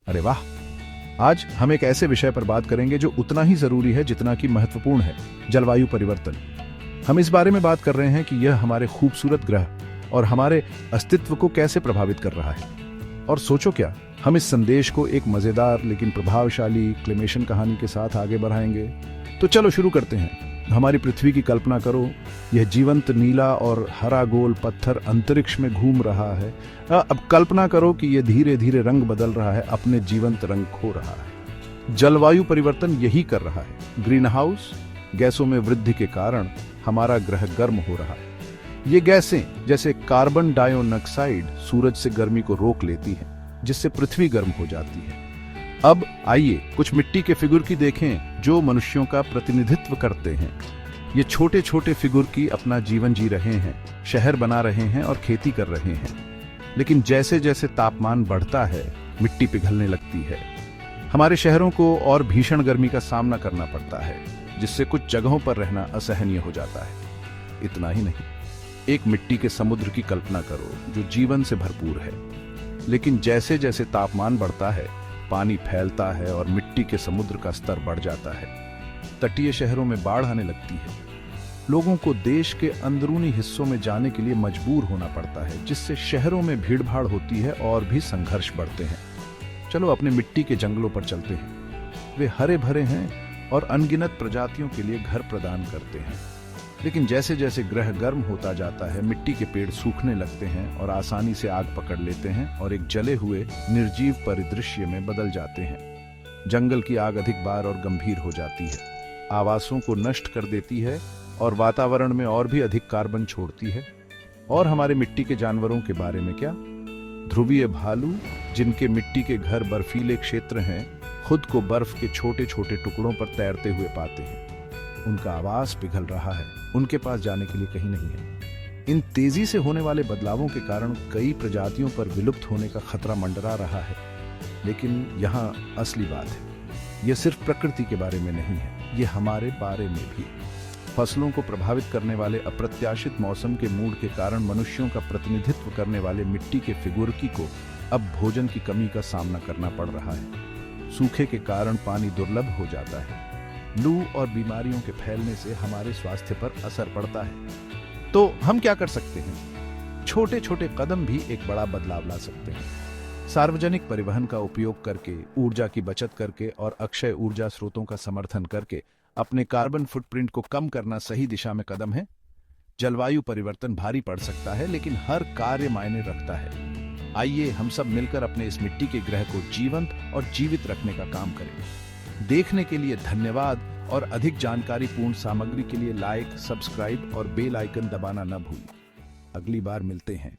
अरे वाह! आज हम एक ऐसे विषय पर बात करेंगे जो उतना ही जरूरी है जितना कि महत्वपूर्ण है, जलवायु परिवर्तन। हम इस बारे में बात कर रहे हैं कि यह हमारे खूबसूरत ग्रह और हमारे अस्तित्व को कैसे प्रभावित कर रहा है। और सोचो क्या, हम इस संदेश को एक मजेदार लेकिन प्रभावशाली क्लेमेशन कहानी के साथ आगे बढ़ाएंगे। तो चलो शुरू करते हैं। हमारी पृथ्वी की कल्पना करो, यह जीवंत नीला और हरा गोल पत्थर अंतरिक्ष में घूम रहा है। अब कल्पना करो कि यह धीरे धीरे रंग बदल रहा है, अपने जीवंत रंग खो रहा है। जलवायु परिवर्तन यही कर रहा है। ग्रीन हाउस गैसों में वृद्धि के कारण हमारा ग्रह गर्म हो रहा है। ये गैसें जैसे कार्बन डाइऑक्साइड सूरज से गर्मी को रोक लेती हैं, जिससे पृथ्वी गर्म हो जाती है। अब आइए कुछ मिट्टी के फिगर की देखें जो मनुष्यों का प्रतिनिधित्व करते हैं। ये छोटे छोटे फिगर की अपना जीवन जी रहे हैं, शहर बना रहे हैं और खेती कर रहे हैं। लेकिन जैसे जैसे तापमान बढ़ता है, मिट्टी पिघलने लगती है। हमारे शहरों को और भीषण गर्मी का सामना करना पड़ता है, जिससे कुछ जगहों पर रहना असहनीय हो जाता है। इतना ही नहीं, एक मिट्टी के समुद्र की कल्पना करो जो जीवन से भरपूर है। लेकिन जैसे जैसे तापमान बढ़ता है, पानी फैलता है और मिट्टी के समुद्र का स्तर बढ़ जाता है। तटीय शहरों में बाढ़ आने लगती है। लोगों को देश के अंदरूनी हिस्सों में जाने के लिए मजबूर होना पड़ता है, जिससे शहरों में भीड़भाड़ होती है और भी संघर्ष बढ़ते हैं। चलो अपने मिट्टी के जंगलों पर चलते हैं। वे हरे भरे हैं और अनगिनत प्रजातियों के लिए घर प्रदान करते हैं। लेकिन जैसे जैसे ग्रह गर्म होता जाता है, मिट्टी के पेड़ सूखने लगते हैं और आसानी से आग पकड़ लेते हैं और एक जले हुए निर्जीव परिदृश्य में बदल जाते हैं। जंगल की आग अधिक बार और गंभीर हो जाती है, आवासों को नष्ट कर देती है और वातावरण में और भी अधिक कार्बन छोड़ती है। और हमारे मिट्टी के जानवरों के बारे में क्या? ध्रुवीय भालू, जिनके मिट्टी के घर बर्फीले क्षेत्र हैं, खुद को बर्फ के छोटे छोटे टुकड़ों पर तैरते हुए पाते हैं। उनका आवास पिघल रहा है, उनके पास जाने के लिए कहीं नहीं है। इन तेजी से होने वाले बदलावों के कारण कई प्रजातियों पर विलुप्त होने का खतरा मंडरा रहा है। लेकिन यहाँ असली बात है, यह सिर्फ प्रकृति के बारे में नहीं है, ये हमारे बारे में भी। फसलों को प्रभावित करने वाले अप्रत्याशित मौसम के मूड के कारण मनुष्यों का प्रतिनिधित्व करने वाले मिट्टी के फिगुरकी को अब भोजन की कमी का सामना करना पड़ रहा है। सूखे के कारण पानी दुर्लभ हो जाता है। लू और बीमारियों के फैलने से हमारे स्वास्थ्य पर असर पड़ता है। तो हम क्या कर सकते हैं? छोटे छोटे कदम भी एक बड़ा बदलाव ला सकते हैं। सार्वजनिक परिवहन का उपयोग करके, ऊर्जा की बचत करके और अक्षय ऊर्जा स्रोतों का समर्थन करके अपने कार्बन फुटप्रिंट को कम करना सही दिशा में कदम है। जलवायु परिवर्तन भारी पड़ सकता है, लेकिन हर कार्य मायने रखता है। आइए हम सब मिलकर अपने इस मिट्टी के ग्रह को जीवंत और जीवित रखने का काम करें। देखने के लिए धन्यवाद और अधिक जानकारी पूर्ण सामग्री के लिए लाइक, सब्सक्राइब और बेल आइकन दबाना न भूलें। अगली बार मिलते हैं।